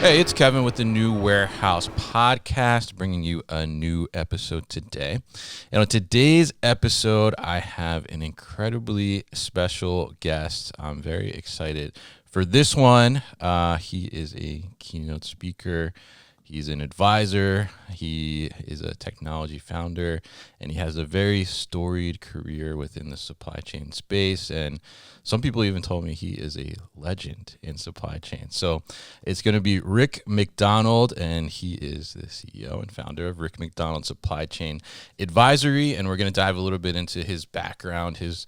Hey, it's Kevin with the New Warehouse Podcast, bringing you a new episode today. And on today's episode, I have an incredibly special guest. I'm very excited for this one. He is a keynote speaker. He's an advisor. He is a technology founder, and he has a very storied career within the supply chain space. And some people even told me he is a legend in supply chain. So it's going to be Rick McDonald, and he is the CEO and founder of Rick McDonald Supply Chain Advisory. And we're going to dive a little bit into his background, his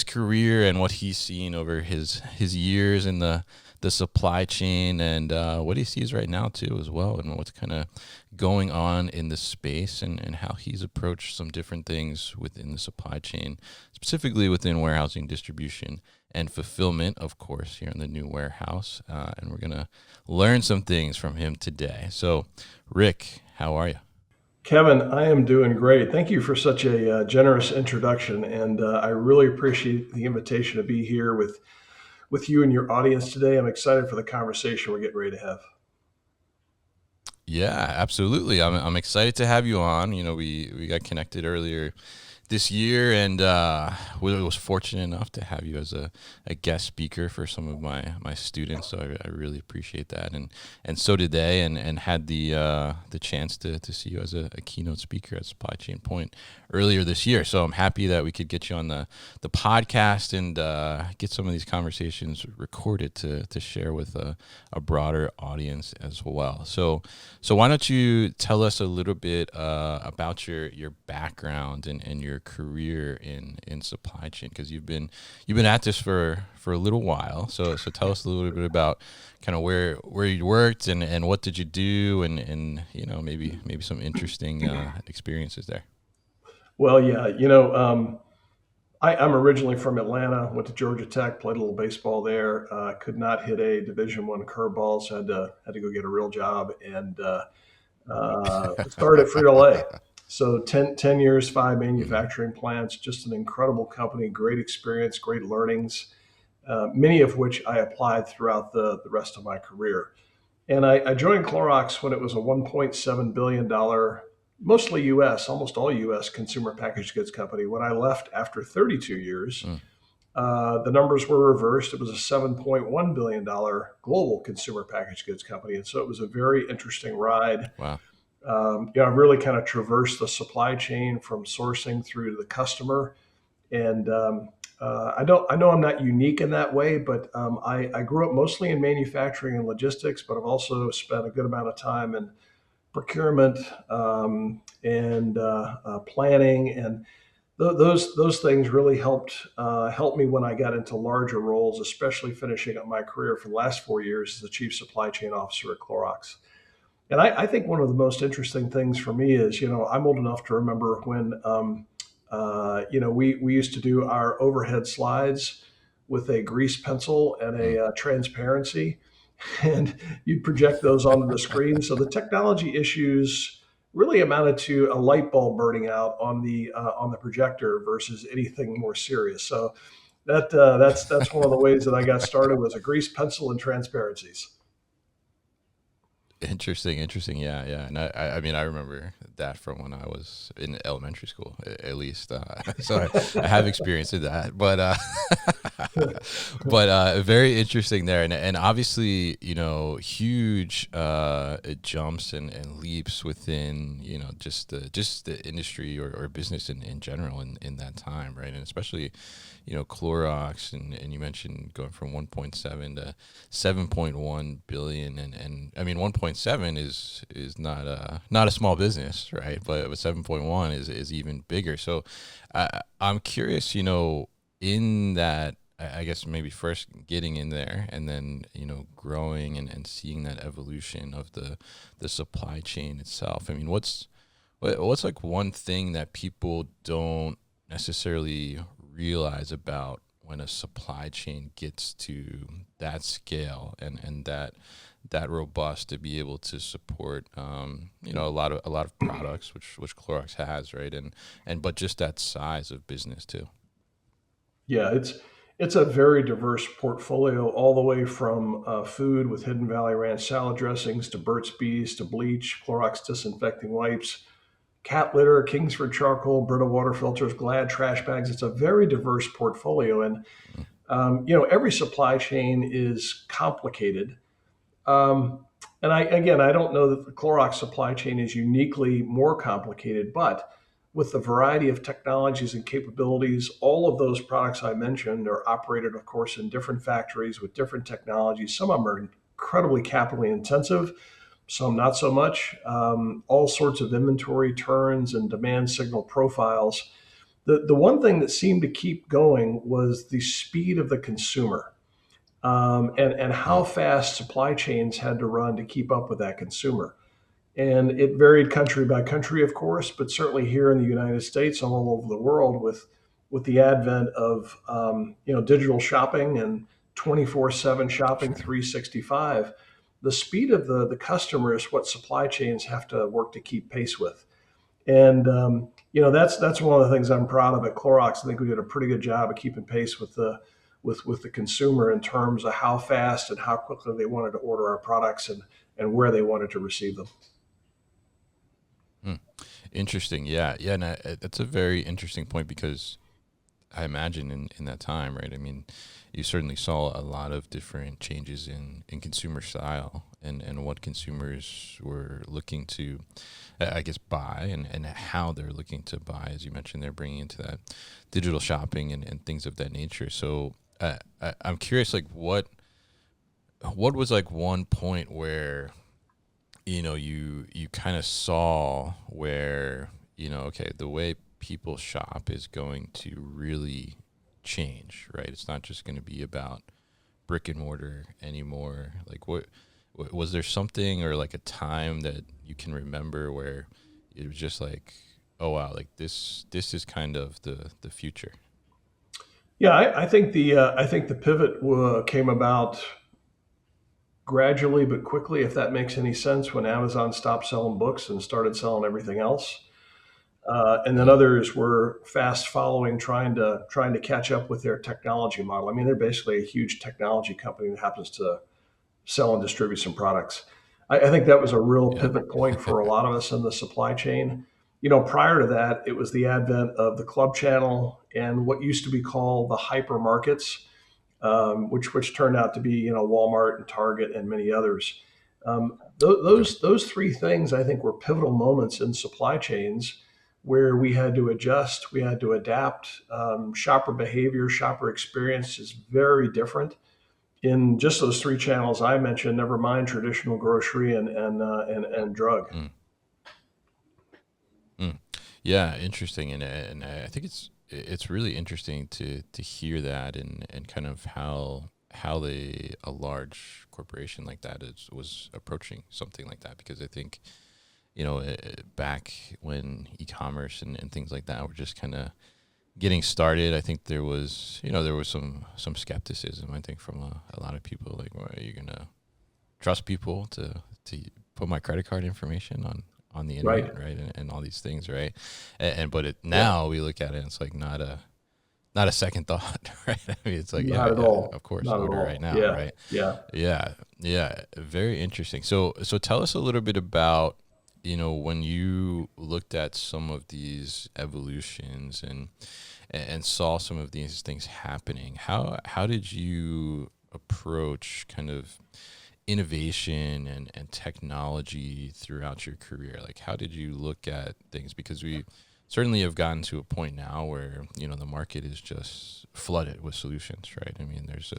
career, and what he's seen over his years in the supply chain, and what he sees right now too as well, and what's kind of going on in the space, and how he's approached some different things within the supply chain, specifically within warehousing, distribution, and fulfillment, of course, here in the New Warehouse. And we're going to learn some things from him today. So, Rick, how are you? Kevin, I am doing great. Thank you for such a generous introduction, and I really appreciate the invitation to be here with you and your audience today. I'm excited for the conversation we're getting ready to have. Yeah, absolutely. I'm excited to have you on. You know, we got connected earlier this year, and we was fortunate enough to have you as a guest speaker for some of my students. So I really appreciate that, and so did they, and had the chance to see you as a keynote speaker at Supply Chain Point earlier this year. So I'm happy that we could get you on the podcast and get some of these conversations recorded to share with a broader audience as well. So why don't you tell us a little bit about your background and your career in supply chain, because you've been at this for a little while. So tell us a little bit about kind of where you worked and what did you do, and you know, maybe some interesting experiences there. Well, yeah, I'm originally from Atlanta. Went to Georgia Tech, played a little baseball there. Could not hit a Division I curveball, so had to go get a real job, and started at Frito Lay. So 10 years, five Mhm. manufacturing plants, just an incredible company, great experience, great learnings, many of which I applied throughout the rest of my career. And I joined Clorox when it was a $1.7 billion, mostly US, almost all US consumer packaged goods company. When I left after 32 years, Mm. the numbers were reversed. It was a $7.1 billion global consumer packaged goods company. And so it was a very interesting ride. Wow. I've really kind of traversed the supply chain from sourcing through to the customer. And I know I'm not unique in that way, but I grew up mostly in manufacturing and logistics, but I've also spent a good amount of time in procurement and planning, and those things really helped me when I got into larger roles, especially finishing up my career for the last 4 years as the chief supply chain officer at Clorox. And I think one of the most interesting things for me is, I'm old enough to remember when, we used to do our overhead slides with a grease pencil and Mm. a transparency, and you'd project those onto the screen. So the technology issues really amounted to a light bulb burning out on the projector versus anything more serious. So that's one of the ways that I got started, was a grease pencil and transparencies. Interesting. Yeah. And I mean, I remember that from when I was in elementary school, at least. So I have experience in that, but very interesting there, and obviously, you know, huge jumps and leaps within, you know, just the industry or business in general in that time, right? And especially, you know, Clorox, and you mentioned going from 1.7 to 7.1 billion, and I mean 1.7 is not a small business, right? But 7.1 is even bigger. So I'm curious, you know, in that, I guess maybe first getting in there, and then, you know, growing and seeing that evolution of the supply chain itself. I mean, what's like one thing that people don't necessarily realize about when a supply chain gets to that scale and that robust to be able to support, you know, a lot of products, which Clorox has, right? And but just that size of business too. Yeah, It's a very diverse portfolio, all the way from food with Hidden Valley Ranch salad dressings to Burt's Bees to bleach, Clorox disinfecting wipes, cat litter, Kingsford charcoal, Brita water filters, Glad trash bags. It's a very diverse portfolio, and Mm. every supply chain is complicated. Um, and I don't know that the Clorox supply chain is uniquely more complicated, but with the variety of technologies and capabilities, all of those products I mentioned are operated, of course, in different factories with different technologies. Some of them are incredibly capitally intensive, some not so much. All sorts of inventory turns and demand signal profiles. The one thing that seemed to keep going was the speed of the consumer, and how Mm. fast supply chains had to run to keep up with that consumer. And it varied country by country, of course, but certainly here in the United States and all over the world, with the advent of digital shopping and 24/7 shopping, Sure. 365, the speed of the customer is what supply chains have to work to keep pace with. And that's one of the things I'm proud of at Clorox. I think we did a pretty good job of keeping pace with the consumer in terms of how fast and how quickly they wanted to order our products, and where they wanted to receive them. Mm. Interesting. Yeah. Yeah. And that's a very interesting point because I imagine in that time, right? I mean, you certainly saw a lot of different changes in consumer style and what consumers were looking to, I guess, buy and how they're looking to buy. As you mentioned, they're bringing into that digital shopping and things of that nature. So I'm curious, like, what was like one point where you kind of saw where okay, the way people shop is going to really change, right? It's not just going to be about brick and mortar anymore. Like, was there something or like a time that you can remember where it was just like, oh wow, like this is kind of the future. Yeah, I think the pivot came about gradually but quickly, if that makes any sense, when Amazon stopped selling books and started selling everything else. And then Mm. others were fast following, trying to catch up with their technology model. I mean, they're basically a huge technology company that happens to sell and distribute some products. I think that was a real Yeah. pivot point for a lot of us in the supply chain. Prior to that, it was the advent of the club channel and what used to be called the hypermarkets, which turned out to be Walmart and Target and many others. Okay. Those three things, I think, were pivotal moments in supply chains where we had to adjust, we had to adapt. Shopper behavior, shopper experience is very different in just those three channels I mentioned. Never mind traditional grocery and drug. Mm. Mm. Yeah, interesting, and I think it's really interesting to hear that and kind of how a large corporation like that was approaching something like that because I think back when e-commerce and things like that were just kind of getting started. I think there was some skepticism. I think from a lot of people like, well, are you gonna trust people to put my credit card information on the Right. internet, right? And all these things, right? And but Yeah. now we look at it, and it's like not a second thought, right? I mean, it's like Not yeah, at yeah, all. of course, Not at order right all. now, Yeah. right? Yeah. Yeah, yeah, very interesting. So tell us a little bit about when you looked at some of these evolutions and saw some of these things happening. How did you approach kind of innovation and technology throughout your career? Like, how did you look at things? Because we certainly have gotten to a point now where the market is just flooded with solutions, right? I mean, there's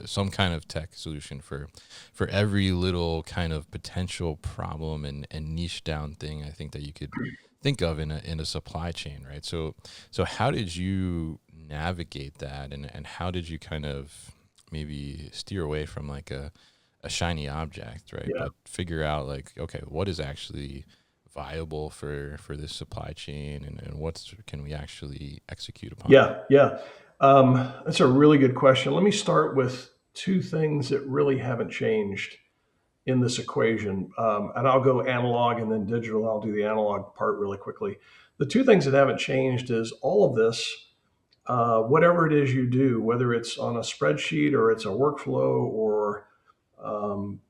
some kind of tech solution for every little kind of potential problem and niche down thing I think that you could think of in a supply chain, right? So how did you navigate that and how did you kind of maybe steer away from like a shiny object, right? Yeah. But figure out like, okay, what is actually viable for this supply chain and what can we actually execute upon? Yeah. Yeah. That's a really good question. Let me start with two things that really haven't changed in this equation. And I'll go analog and then digital. I'll do the analog part really quickly. The two things that haven't changed is all of this. whatever it is you do, whether it's on a spreadsheet or it's a workflow or um,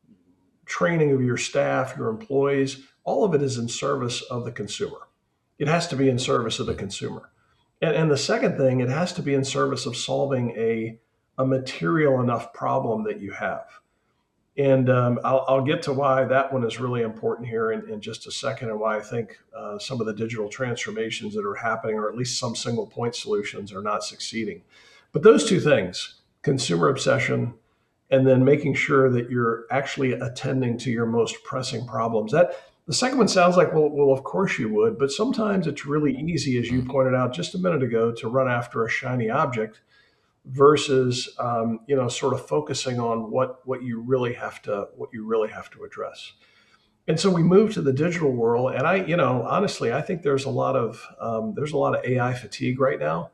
training of your staff, your employees, all of it is in service of the consumer. It has to be in service of the Mhm. consumer. And the second thing, it has to be in service of solving a material enough problem that you have. And I'll get to why that one is really important here in just a second, and why I think some of the digital transformations that are happening, or at least some single point solutions, are not succeeding. But those two things, consumer obsession, and then making sure that you're actually attending to your most pressing problems. That the second one sounds like, well, of course you would, but sometimes it's really easy, as you Mhm. pointed out just a minute ago, to run after a shiny object versus sort of focusing on what you really have to address. And so we moved to the digital world, and honestly, I think there's a lot of AI fatigue right now.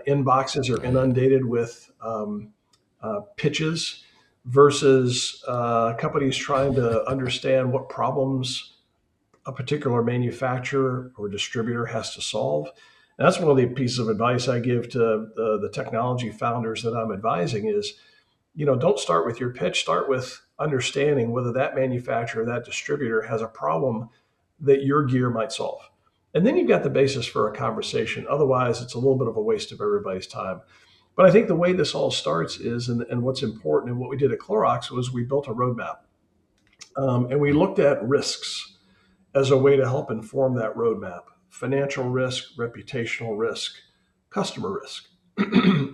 Inboxes are Oh yeah. inundated with pitches versus companies trying to understand what problems a particular manufacturer or distributor has to solve. And that's one of the pieces of advice I give to the technology founders that I'm advising is, don't start with your pitch, start with understanding whether that manufacturer, that distributor has a problem that your gear might solve. And then you've got the basis for a conversation. Otherwise, it's a little bit of a waste of everybody's time. But I think the way this all starts is, and what's important, and what we did at Clorox was we built a roadmap, and we Mhm. looked at risks as a way to help inform that roadmap: financial risk, reputational risk, customer risk.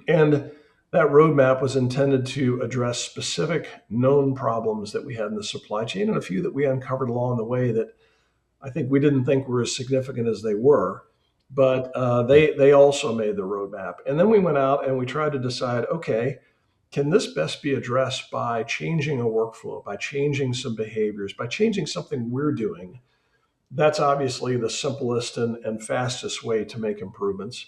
And that roadmap was intended to address specific known problems that we had in the supply chain, and a few that we uncovered along the way that I think we didn't think were as significant as they were. But Mhm. they also made the roadmap. And then we went out and we tried to decide, okay, can this best be addressed by changing a workflow, by changing some behaviors, by changing something we're doing? That's obviously the simplest and fastest way to make improvements.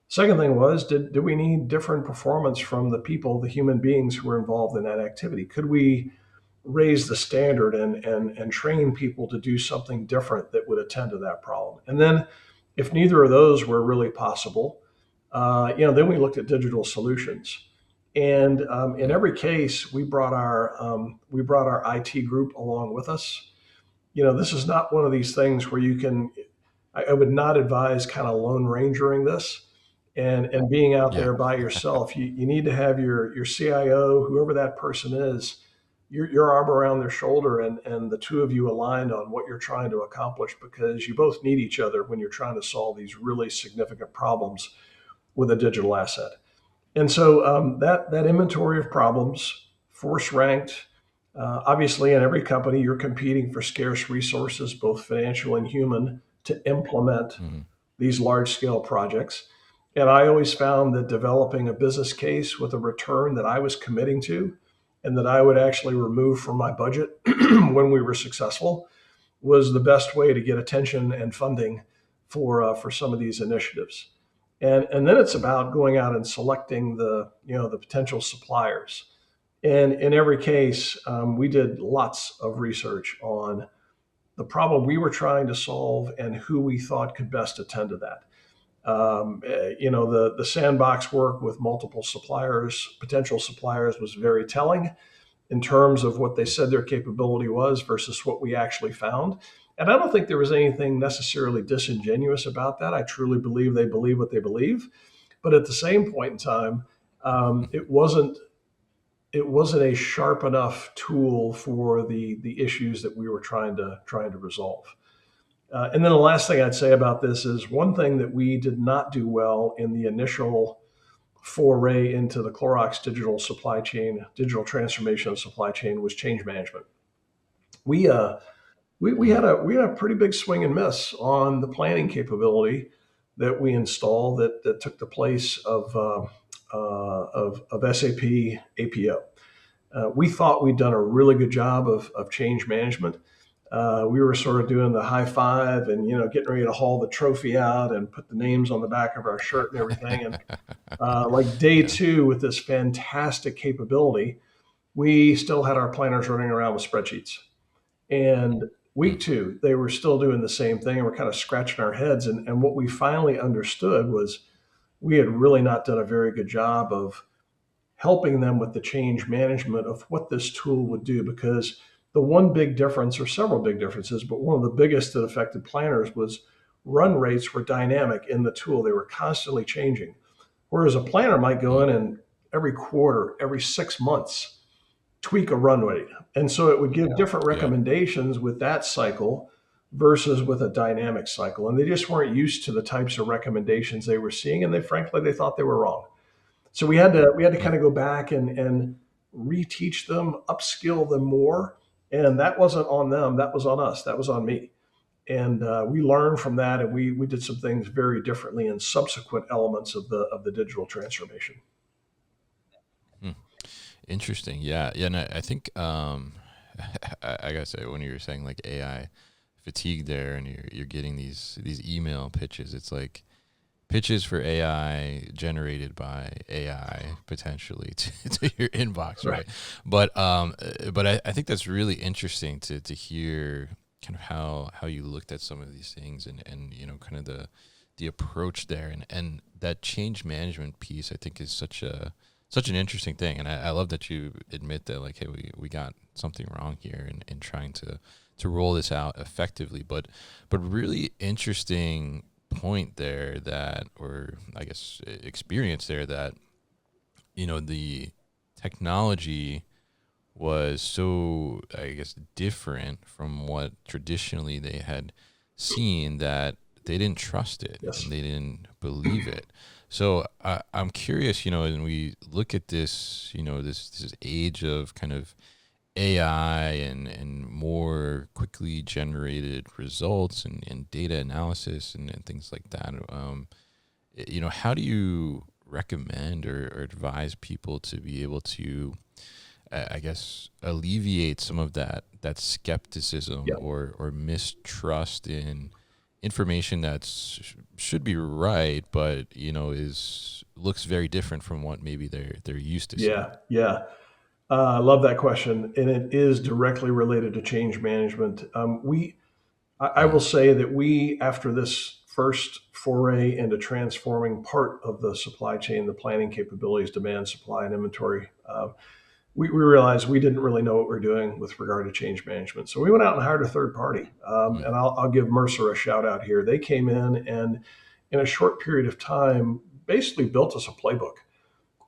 Second thing was, did we need different performance from the people, the human beings who were involved in that activity? Could we raise the standard and train people to do something different that would attend to that problem? And then, if neither of those were really possible, then we looked at digital solutions. And in Mhm. every case, we brought our IT group along with us. This is not one of these things where you can. I would not advise kind of lone rangering this and being out Yeah. there by yourself. You need to have your CIO, whoever that person is, your arm around their shoulder, and the two of you aligned on what you're trying to accomplish, because you both need each other when you're trying to solve these really significant problems with a digital asset. And so that inventory of problems, force ranked. Obviously, in every company, you're competing for scarce resources, both financial and human, to implement Mhm. these large scale projects. And I always found that developing a business case with a return that I was committing to and that I would actually remove from my budget when we were successful was the best way to get attention and funding for some of these initiatives. And then it's Mhm. about going out and selecting the potential suppliers. And in every case, we did lots of research on the problem we were trying to solve and who we thought could best attend to that. The sandbox work with multiple suppliers, potential suppliers, was very telling in terms of what they said their capability was versus what we actually found. And I don't think there was anything necessarily disingenuous about that. I truly believe they believe what they believe. But at the same point in time, it wasn't a sharp enough tool for the issues that we were trying to resolve. And then the last thing I'd say about this is one thing that we did not do well in the initial foray into the Clorox digital supply chain, digital transformation of supply chain, was change management. We uh, we Mhm. had a pretty big swing and miss on the planning capability that we installed that took the place of SAP APO. We thought we'd done a really good job of change management. We were sort of doing the high five and getting ready to haul the trophy out and put the names on the back of our shirt and everything. And like day Yeah. two, with this fantastic capability, we still had our planners running around with spreadsheets. And Mm. week two, they were still doing the same thing, and we're kind of scratching our heads. And what we finally understood was we had really not done a very good job of helping them with the change management of what this tool would do. Because the one big difference, or several big differences, but one of the biggest that affected planners was run rates were dynamic in the tool. They were constantly changing. Whereas a planner might go Mm, in and every quarter, every 6 months, tweak a run rate. And so it would give different yeah. recommendations with that cycle versus with a dynamic cycle. And they just weren't used to the types of recommendations they were seeing. And they frankly they thought they were wrong. So we had to Mm, kind of go back and reteach them, upskill them more. And that wasn't on them. That was on us. That was on me. And we learned from that, and we did some things very differently in subsequent elements of the digital transformation. mm. Interesting. Yeah. Yeah. And I think, I gotta say, when you were saying like AI fatigue there, and you're getting these email pitches, it's like pitches for AI generated by AI potentially to your inbox, Right. right? But I think that's really interesting to hear kind of how you looked at some of these things, and kind of the approach there, and that change management piece I think is such an interesting thing. And I love that you admit that, like, hey, we got something wrong here in trying to roll this out effectively. But really interesting point there, that, or I guess experience there, that the technology was so, I guess, different from what traditionally they had seen, that they didn't trust it Yes. and they didn't believe it. So I'm curious, and we look at this, this age of kind of AI and more quickly generated results and data analysis and things like that. How do you recommend or advise people to be able to, I guess, alleviate some of that skepticism Yeah. or mistrust in information that should be right, but is looks very different from what maybe they're used to seeing. Yeah. Yeah. I love that question, and it is directly related to change management. I will Mm, say that we, after this first foray into transforming part of the supply chain, the planning capabilities, demand, supply, and inventory, we realized we didn't really know what we were doing with regard to change management. So we went out and hired a third party. mm, And I'll give Mercer a shout out here. They came in and, in a short period of time, basically built us a playbook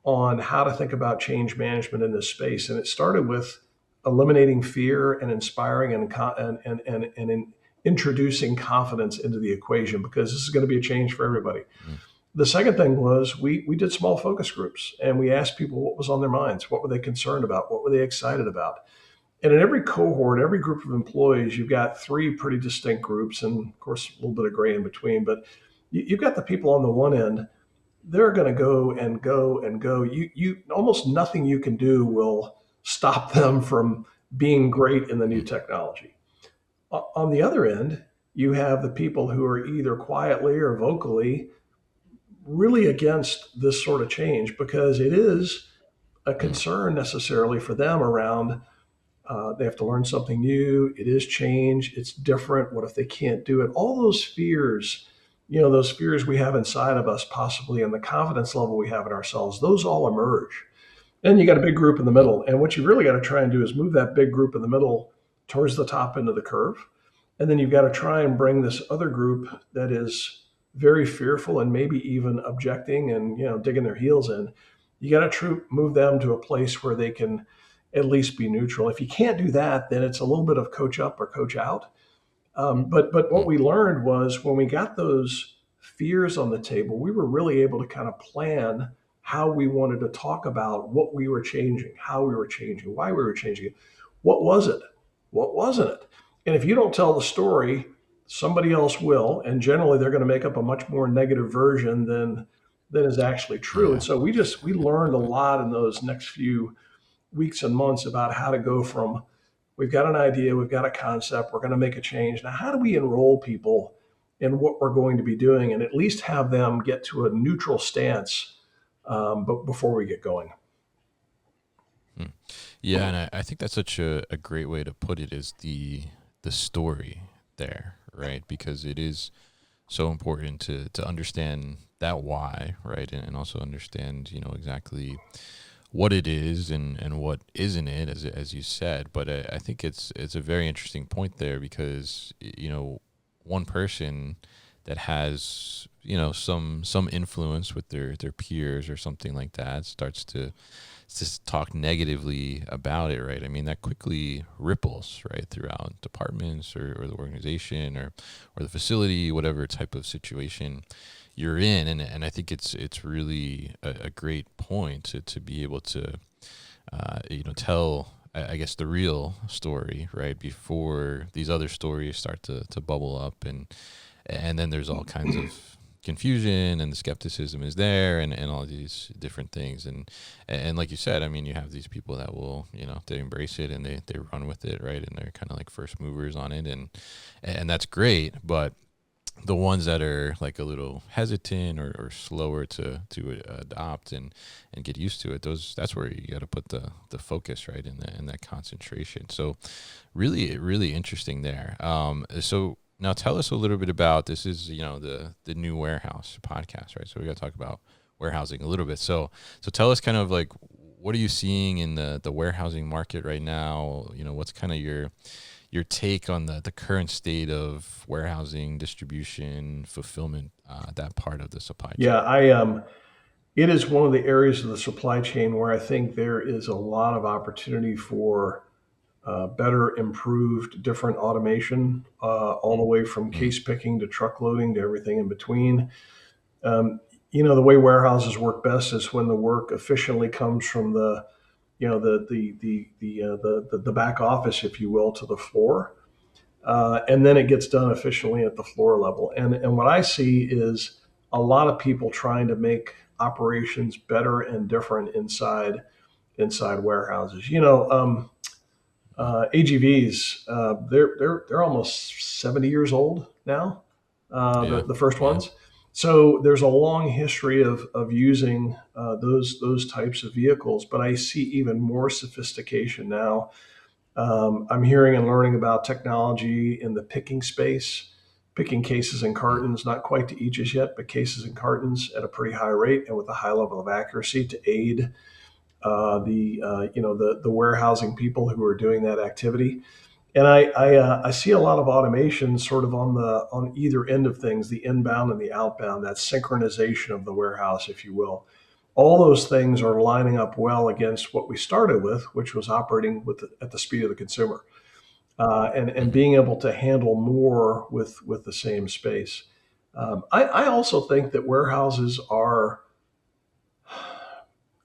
on how to think about change management in this space. And it started with eliminating fear and inspiring and introducing confidence into the equation, because this is going to be a change for everybody. mm, The second thing was we did small focus groups, and we asked people what was on their minds, what were they concerned about, what were they excited about. And in every cohort, every group of employees, you've got three pretty distinct groups, and of course a little bit of gray in between. But you've got the people on the one end, they're going to go and go and go. You almost nothing you can do will stop them from being great in the new mm, technology. On the other end, you have the people who are either quietly or vocally really against this sort of change, because it is a mm, concern necessarily for them around they have to learn something new. It is change. It's different. What if they can't do it? All those fears, those fears we have inside of us, possibly, and the confidence level we have in ourselves, those all emerge. Then you got a big group in the mm, middle. And what you really got to try and do is move that big group in the middle towards the top end of the curve. And then you've got to try and bring this other group that is very fearful and maybe even objecting and digging their heels in. You got to move them to a place where they can at least be neutral. If you can't do that, then it's a little bit of coach up or coach out. But what mm, we learned was when we got those fears on the table, we were really able to kind of plan how we wanted to talk about what we were changing, how we were changing, why we were changing it. What was it? What wasn't it? And if you don't tell the story, somebody else will, and generally they're going to make up a much more negative version than is actually true. And yeah. so we learned a lot in those next few weeks and months about how to go from we've got an idea, we've got a concept, we're going to make a change. Now, how do we enroll people in what we're going to be doing and at least have them get to a neutral stance but before we get going? Mm. Yeah, and I think that's such a great way to put it, is the story there, right? Because it is so important to understand that why, right, and also understand, exactly what it is and what isn't it, as you said. But I think it's a very interesting point there because one person that has some influence with their peers or something like that starts to just talk negatively about it, right? I mean, that quickly ripples right throughout departments or the organization or the facility, whatever type of situation you're in. And I think it's really a great point to be able to tell, I guess, the real story, right, before these other stories start to bubble up, and then there's all kinds of confusion, and the skepticism is there, and all these different things, and like you said, I mean, you have these people that will, they embrace it and they run with it, right, and they're kind of like first movers on it, and that's great. But the ones that are like a little hesitant or slower to adopt and get used to it, that's where you got to put the focus, right, in that concentration. So really interesting there. So now tell us a little bit about, this is the new warehouse podcast, right? So we got to talk about warehousing a little bit. So tell us kind of like, what are you seeing in the warehousing market right now? What's kind of your take on the current state of warehousing, distribution, fulfillment, that part of the supply chain? Yeah, it is one of the areas of the supply chain where I think there is a lot of opportunity for better, improved, different automation, all the way from Mm, case picking to truck loading to everything in between. Um, the way warehouses work best is when the work efficiently comes from the the back office, if you will, to the floor, and then it gets done efficiently at the floor level. And what I see is a lot of people trying to make operations better and different inside warehouses. AGVs, they're almost 70 years old now, yeah, the first yeah, ones. So there's a long history of using those types of vehicles, but I see even more sophistication now. I'm hearing and learning about technology in the picking space, picking cases and mm, cartons, not quite to each as yet, but cases and cartons at a pretty high rate and with a high level of accuracy to aid the warehousing people who are doing that activity. And I see a lot of automation sort of on either end of things, the inbound and the outbound, that synchronization of the warehouse, if you will. All those things are lining up well against what we started with, which was operating at the speed of the consumer, and mhm. being able to handle more with the same space. I also think that warehouses are,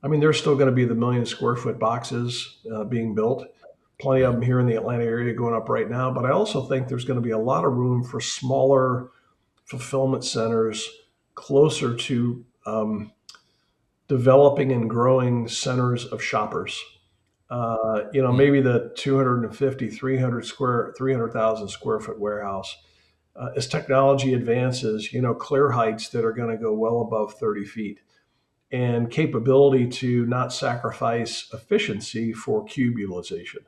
I mean, there's still going to be the million square foot boxes being built. Plenty of Right. them here in the Atlanta area going up right now. But I also think there's going to be a lot of room for smaller fulfillment centers closer to developing and growing centers of shoppers. Mm, Maybe the 250, 300,000 square foot warehouse. As technology advances, clear heights that are going to go well above 30 feet and capability to not sacrifice efficiency for cube utilization.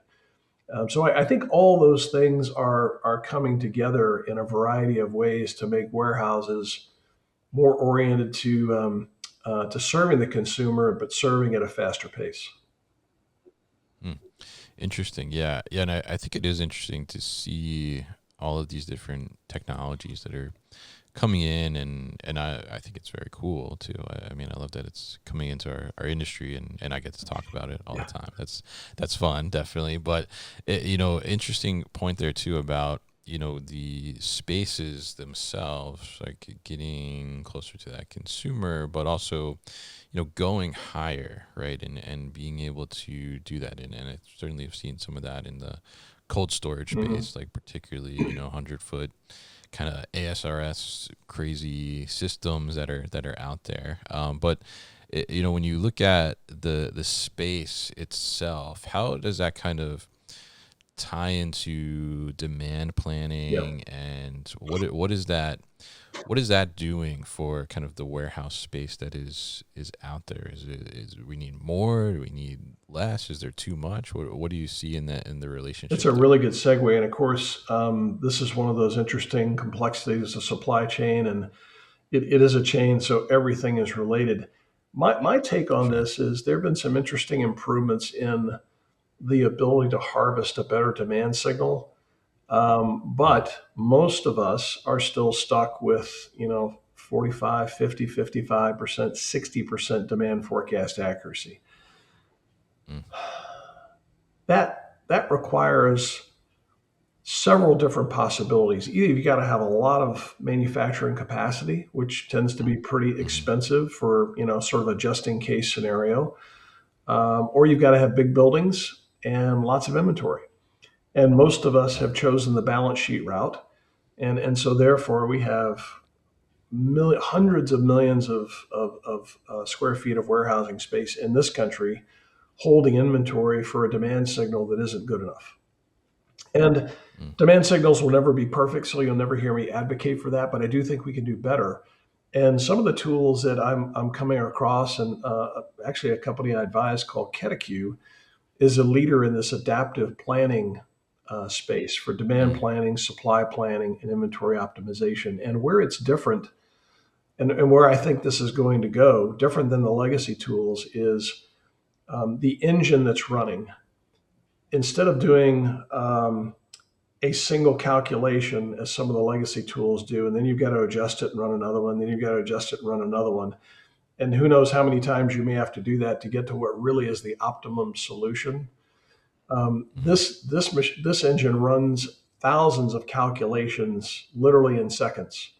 So I think all those things are coming together in a variety of ways to make warehouses more oriented to serving the consumer, but serving at a faster pace. mm. Interesting. Yeah. Yeah. And I think it is interesting to see all of these different technologies that are coming in, and I think it's very cool too. I mean, I love that it's coming into our industry, and I get to talk about it all the Yeah, time. That's fun, definitely. But interesting point there too about the spaces themselves, like getting closer to that consumer, but also going higher, right, and being able to do that, and I certainly have seen some of that in the cold storage hmm space, like particularly 100 foot kind of ASRS crazy systems that are out there. But when you look at the space itself, how does that kind of tie into demand yeah. planning, and what is that doing for kind of the warehouse space that is out there? Is we need more? Do we need less? Is there too much? What do you see in the It's relationship a there? really good segue, and of course, this is one of those interesting complexities of supply chain, and it is a chain, so everything is related. My take on Sure. this is there have been some interesting improvements in the ability to harvest a better demand signal. Mm, But most of us are still stuck with, 45, 50, 55%, 60% demand forecast accuracy. mm, That requires several different possibilities. Either you got to have a lot of manufacturing capacity, which tends to be pretty mhm, expensive for, sort of a just in case scenario, or you've got to have big buildings and lots of inventory. And most of us yeah. have chosen the balance sheet route. And so therefore we have hundreds of millions of square feet of warehousing space in this country holding inventory for a demand signal that isn't good enough. And Mm, demand signals will never be perfect, so you'll never hear me advocate for that, but I do think we can do better. And some of the tools that I'm coming across, and actually a company I advise called KetaQ is a leader in this adaptive planning space for demand mm, planning, supply planning, and inventory optimization. And where it's different, and where I think this is going to go, different than the legacy tools, is the engine that's running. Instead of doing a single calculation as some of the legacy tools do, and then you've got to adjust it and run another one, then you've got to adjust it and run another one. And who knows how many times you may have to do that to get to what really is the optimum solution. mhm, This engine runs thousands of calculations literally in seconds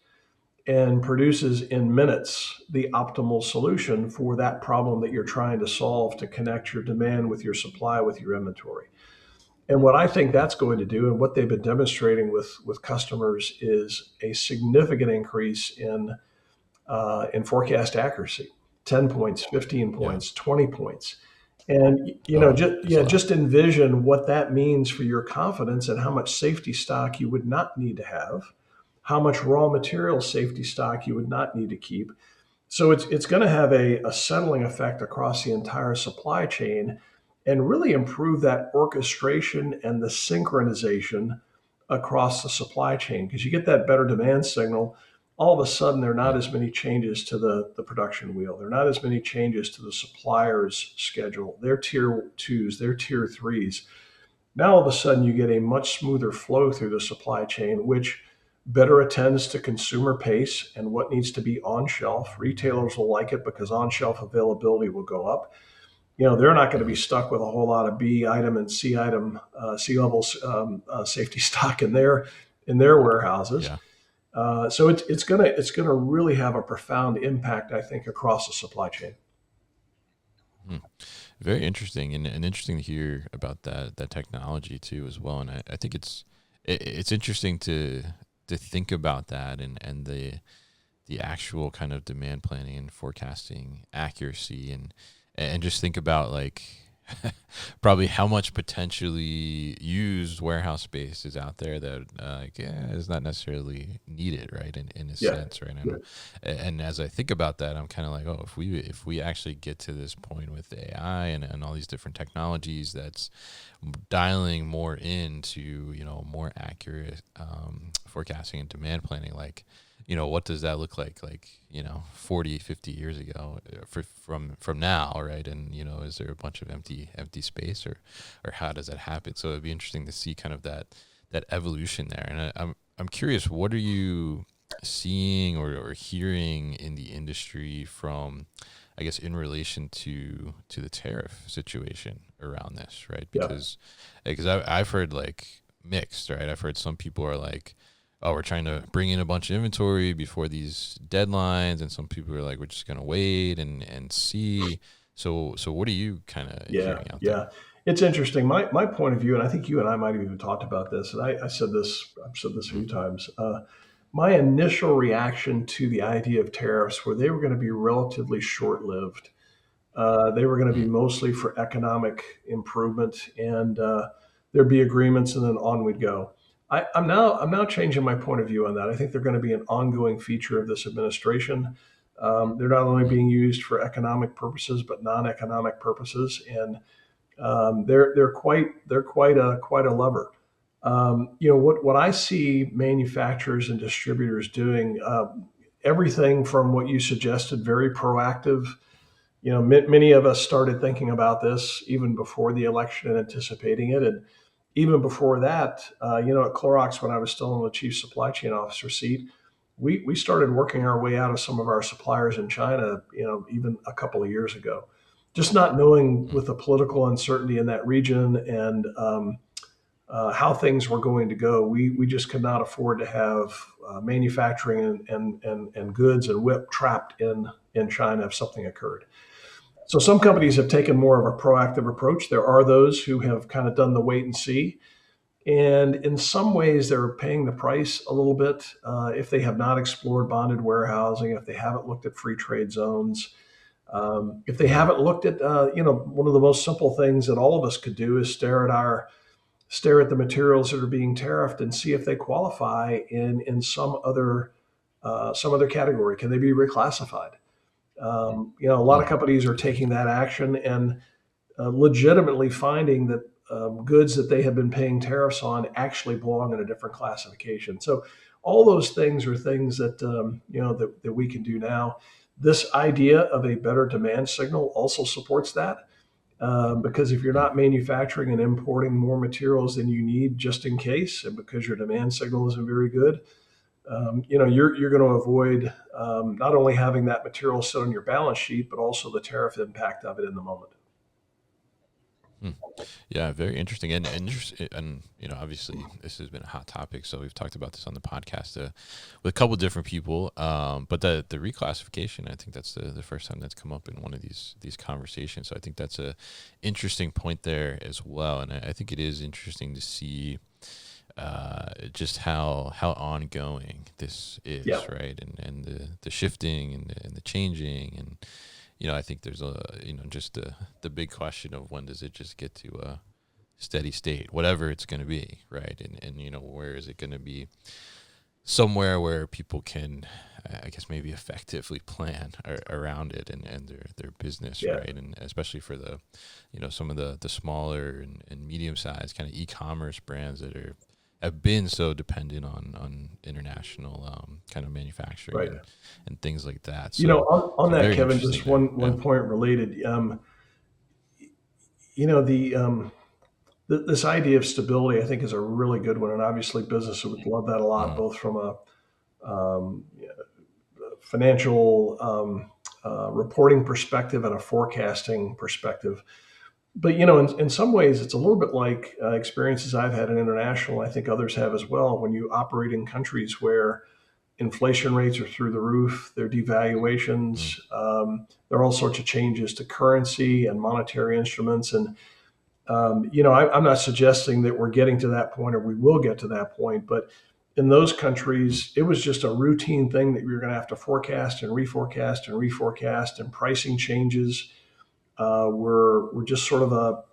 and produces in minutes the optimal solution for that problem that you're trying to solve to connect your demand with your supply with your inventory. And what I think mm, that's going to do, and what they've been demonstrating with customers, is a significant increase in forecast accuracy, 10 points, 15 yeah. points, 20 points. And Oh, that's a yeah, lot. just envision what that means for your confidence and how much safety stock you would not need to have, how much raw material safety stock you would not need to keep. So it's going to have a settling effect across the entire supply chain and really improve that orchestration and the synchronization across the supply chain because you get that better demand signal. All of a sudden, there are not Mm, as many changes to the production wheel. There are not as many changes to the supplier's schedule. They're tier twos, they're tier threes. Now, all of a sudden, you get a much smoother flow through the supply chain, which better attends to consumer pace and what needs to be on shelf. Retailers will like it because on shelf availability will go up. They're not going to be mhm, stuck with a whole lot of B item and C item, C level safety stock in their warehouses. yeah. So it's gonna really have a profound impact, I think, across the supply chain. Mm. Very interesting, and interesting to hear about that technology too as well. And I think it's interesting to think about that and the actual kind of demand planning and forecasting accuracy and just think about like probably how much potentially used warehouse space is out there that yeah, is not necessarily needed, right? In a Yeah, sense, right? yeah, And as I think about that, I'm kind of like, oh, if we actually get to this point with AI and all these different technologies that's dialing more into more accurate forecasting and demand planning, like what does that look like 40, 50 years ago from now, right? And is there a bunch of empty space, or how does that happen? So it'd be interesting to see kind of that evolution there. And I'm curious, what are you seeing or hearing in the industry from, I guess, in relation to the tariff situation around this, right? yeah. Because I've heard like mixed, right? I've heard some people are like, oh, we're trying to bring in a bunch of inventory before these deadlines, and some people are like, we're just gonna wait and see. So what are you kind of Yeah, hearing out there? yeah. It's interesting. My point of view, and I think you and I might have even talked about this, and I've said this a Mm, few times. My initial reaction to the idea of tariffs were they were going to be relatively short-lived. They were going to be mm, mostly for economic improvement, and there'd be agreements, and then on we'd go. I'm now changing my point of view on that. I think they're going to be an ongoing feature of this administration. They're not only mm, being used for economic purposes, but non-economic purposes, and they're quite a lever. What I see manufacturers and distributors doing. everything from what you suggested, very proactive. Many of us started thinking about this even before the election and anticipating it. And even before that, at Clorox, when I was still in the chief supply chain officer seat, we started working our way out of some of our suppliers in China, even a couple of years ago. Just not knowing Mm. with the political uncertainty in that region and how things were going to go, we just could not afford to have manufacturing and goods and WIP trapped in China if something occurred. So some companies have taken more of a proactive approach. There are those who have kind of done the wait and see. And in some ways, they're paying the price a little bit if they have not explored bonded warehousing, if they haven't looked at free trade zones, if they Mm. haven't looked at, one of the most simple things that all of us could do is stare at the materials that are being tariffed and see if they qualify in some other category. Can they be reclassified? A lot of Mm. companies are taking Interesting. that action and legitimately finding that goods that they have been paying tariffs on actually belong in a different classification. So all those things are things that that we can do now. This idea of a better demand signal also supports that. Because if you're Mm. not manufacturing and importing more materials than you need just in case, and because your demand signal isn't very good, you're going to avoid not only having that material sit on your balance sheet, but also the tariff impact of it in the moment. Hmm. Yeah, very interesting, and obviously this has been a hot topic. So we've talked about this on the podcast with a couple different people. But the reclassification, I think that's the first time that's come up in one of these conversations. So I think that's a interesting point there as well, and I think it is interesting to see just how ongoing this Yeah, is, right? And the shifting and the changing and I think there's just the big question of when does it just get to a steady state, whatever it's going to be, right? And where is it going to be somewhere where people can, I guess, maybe effectively plan around it and their business, yeah, right? And especially for the, some of the smaller and medium sized kind of e-commerce brands that have been so dependent on international kind of manufacturing right. and things like that. On So that, very Kevin, interesting just there. Yeah. one point related. The this idea of stability, I think, is a really good one, and obviously, business would love that a lot, Mm. both from a financial reporting perspective and a forecasting perspective. But in some ways, it's a little bit like experiences I've had in international. I think others have as well. When you operate in countries where inflation rates are through the roof, there are devaluations, Mm. there are all sorts of changes to currency and monetary instruments, and I'm not suggesting that we're getting to that point or we will get to that point, but in those Mm. countries, it was just a routine thing that you're going to have to forecast and reforecast and reforecast, and pricing changes were just sort of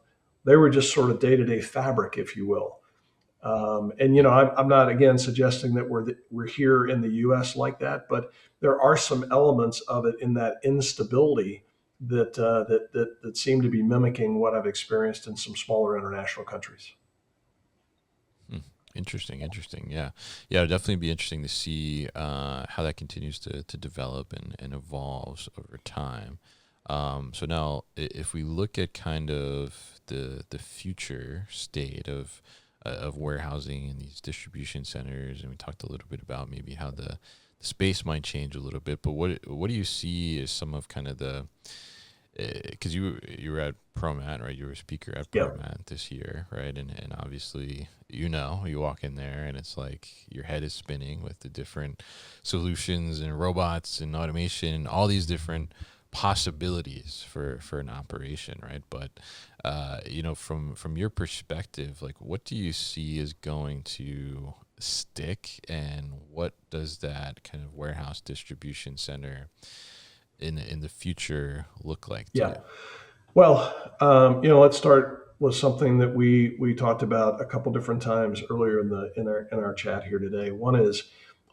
they were just sort of day to day fabric, if you will. And Mm. I'm not again suggesting that we're here in the U.S. like that, but there are some elements of it in that instability that seem to be mimicking what I've experienced in some smaller international countries. Hmm. Interesting, interesting. Yeah, yeah. It'd definitely be interesting to see how that continues to develop and evolves over time. So now, if we look at kind of the future state of warehousing and these distribution centers, and we talked a little bit about maybe how the space might change a little bit. But what do you see as some of kind of the because you were at ProMat, right? You were a speaker at Yeah, ProMat this year, right? And obviously, you walk in there and it's like your head is spinning with the different solutions and robots and automation, all these different possibilities for an operation, right? But from your perspective, like what do you see is going to stick, and what does that kind of warehouse distribution center in the future look like to yeah. you? Well, let's start with something that we talked about a couple different times earlier in our chat here today. One is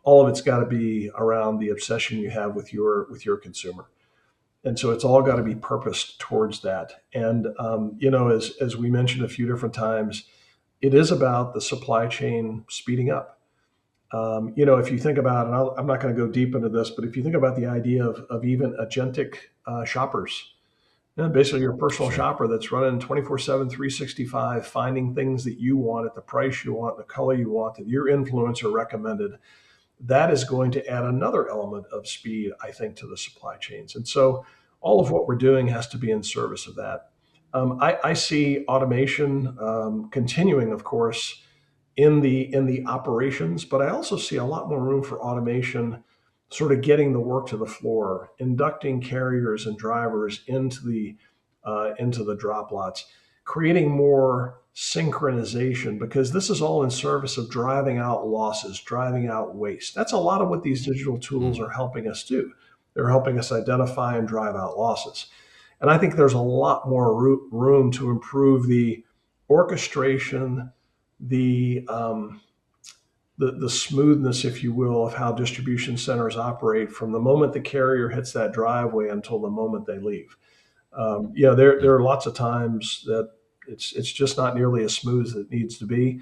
all of it's got to be around the obsession you have with your consumer. And so it's all got to Mm. be purposed towards that. And as we mentioned a few different times, it is about the supply chain speeding up. If you think about, and I'm not going to go deep into this, but if you think about the idea of even agentic shoppers, basically your personal Sure. shopper that's running 24/7, 365, finding things that you want at the price you want, the color you want, that your influencer recommended, that is going to add another element of speed, I think, to the supply chains. And so all of what we're doing has to be in service of that. I see automation continuing, of course, in the operations, but I also see a lot more room for automation, sort of getting the work to the floor, inducting carriers and drivers into the drop lots, creating more synchronization, because this is all in service of driving out losses, driving out waste. That's a lot of what these digital tools Mm. are helping us do. They're helping us identify and drive out losses. And I think there's a lot more room to improve the orchestration, the the smoothness, if you will, of how distribution centers operate from the moment the carrier hits that driveway until the moment they leave. There Mm. are lots of times that it's just not nearly as smooth as it needs to be,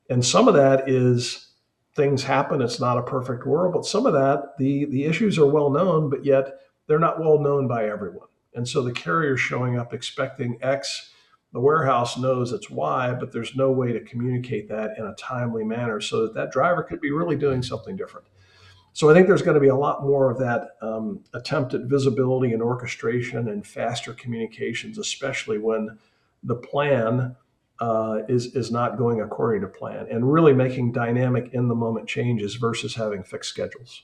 and some of that is things happen. It's not a perfect world, but some of that the issues are well known, but yet they're not well known by everyone. And so the carrier showing up expecting X, the warehouse knows it's Y, but there's no way to communicate that in a timely manner so that that driver could be really doing Mm. something different. So I think there's going to be a lot more of that attempt at visibility and orchestration and faster communications, especially when the plan is not going according to plan, and really making dynamic in the moment changes versus having fixed schedules.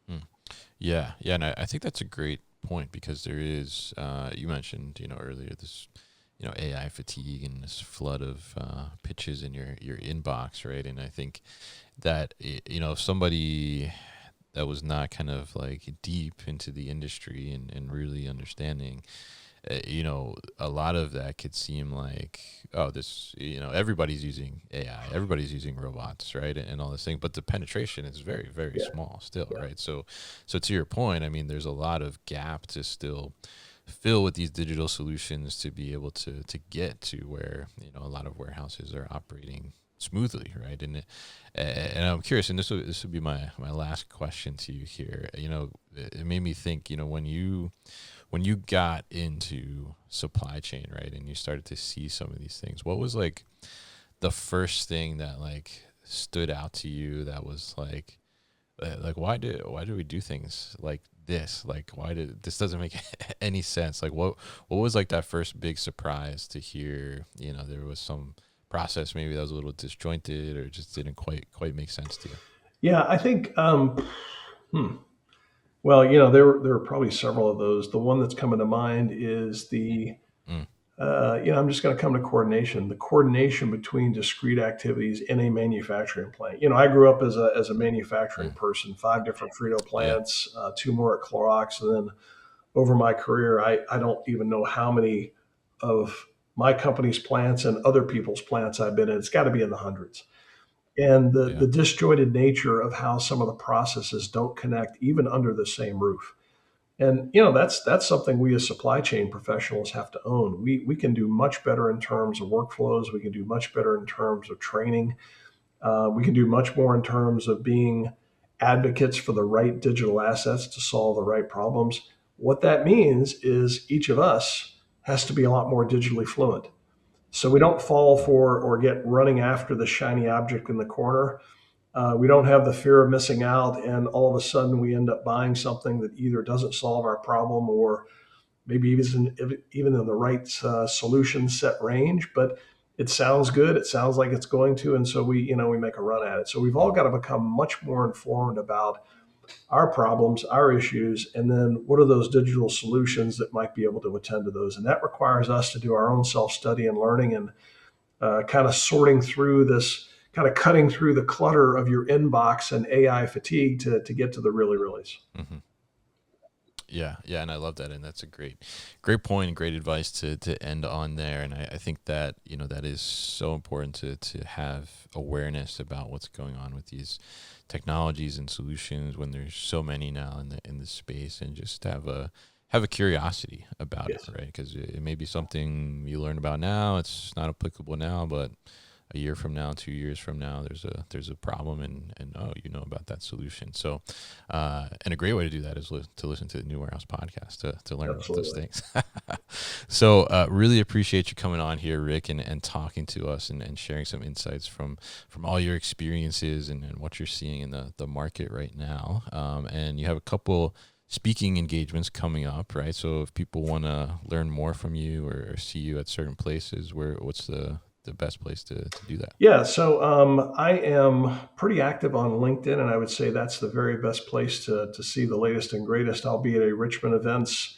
Mm. Yeah, yeah, and I think that's a great point because there is, you mentioned, earlier this, AI fatigue and this flood of pitches in your inbox, right? And I think that if somebody that was not kind of like deep into the industry and really understanding, a lot of that could seem like, oh, this, everybody's using AI, everybody's using robots, right, and all this thing, but the penetration is very, very Yeah, small still, yeah, right? So to your point, I mean, there's a lot of gap to still fill with these digital solutions to be able to get to where a lot of warehouses are operating smoothly, right? And I'm curious, and this would be my last question to you here. It made me think. When you got into supply chain, right, and you started to see some of these things, what was like the first thing that like stood out to you that was like why do we do things like this? Like why did this doesn't make any sense? Like what was like that first big surprise to hear, there was some process maybe that was a little disjointed or just didn't quite make sense to you? yeah. I think. Hmm. Well, there are probably several of those. The one that's coming to mind is Mm. I'm just going to come to coordination. The coordination between discrete activities in a manufacturing plant. I grew up as a manufacturing Mm. person, 5 different Frito Yeah. plants, 2 more at Clorox, and then over my career, I don't even know how many of my company's plants and other people's plants I've been in. It's got to be in the hundreds. And the Yeah. the disjointed nature of how some of the processes don't connect even under the same roof. And that's something we as supply chain professionals have to own. We can do much better in terms of workflows. We can do much better in terms of training. We can do much more in terms of being advocates for the right digital assets to solve the right problems. What that means is each of us has to be a lot more digitally fluent. So we don't fall Mm. for or get running after the shiny object in the corner. We don't have the fear of missing out, and all of a sudden we end up buying something that either doesn't solve our problem or maybe even in the right solution set range, but it sounds good. It sounds like it's going to, and so we make a run at it. So we've all Mm. got to become much more informed about our problems, our issues, and then what are those digital solutions that might be able to attend to those. And that requires us to do our own self study and learning and kind of sorting through this. Kind of cutting through the clutter of your inbox and AI fatigue to get to the really, reallys. Mm-hmm. Yeah, yeah, and I love that, and that's a great point and great advice to end on there. And I think that that is so important to have awareness about what's going on with these technologies and solutions when there's so many now in the space, and just have a curiosity about it, Yes. right? Because it may be something you learn about now, it's not applicable now, but a year from now, 2 years from now, there's a problem, and oh, you know about that solution. So, and a great way to do that is to listen to the New Warehouse podcast to learn about those Absolutely. things. So, really appreciate you coming on here, Rick, and talking to us and sharing some insights from all your experiences and what you're seeing in the market right now. And you have a couple speaking engagements coming up, right? So if people want to learn more from you or see you at certain places, what's the best place to do that? Yeah, so I am pretty active on LinkedIn, and I would say that's the very best place to see the latest and greatest. I'll be at a Richmond Events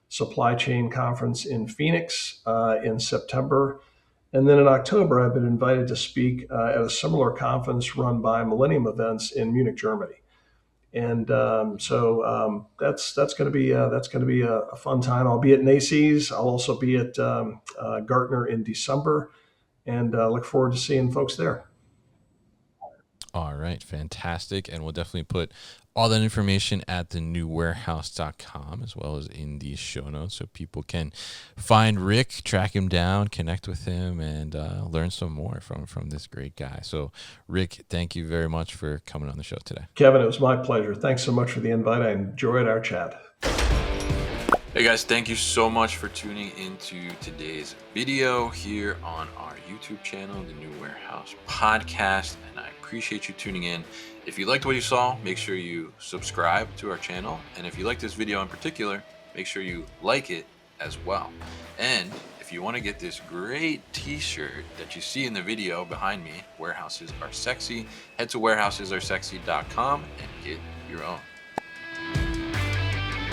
supply chain conference in Phoenix in September. And then in October, I've been invited to speak at a similar conference run by Millennium Events in Munich, Germany. And that's going to be a fun time. I'll be at NACES. I'll also be at Gartner in December, and look forward to seeing folks there. All right, fantastic. And we'll definitely put all that information at thenewwarehouse.com as well as in the show notes so people can find Rick, track him down, connect with him, and learn some more from this great guy. So, Rick, thank you very much for coming on the show today. Kevin, it was my pleasure. Thanks so much for the invite. I enjoyed our chat. Hey guys, thank you so much for tuning into today's video here on our YouTube channel, The New Warehouse Podcast, and I appreciate you tuning in. If you liked what you saw, make sure you subscribe to our channel, and if you like this video in particular, make sure you like it as well. And if you want to get this great t-shirt that you see in the video behind me, Warehouses Are Sexy, head to warehousesAreSexy.com and get your own.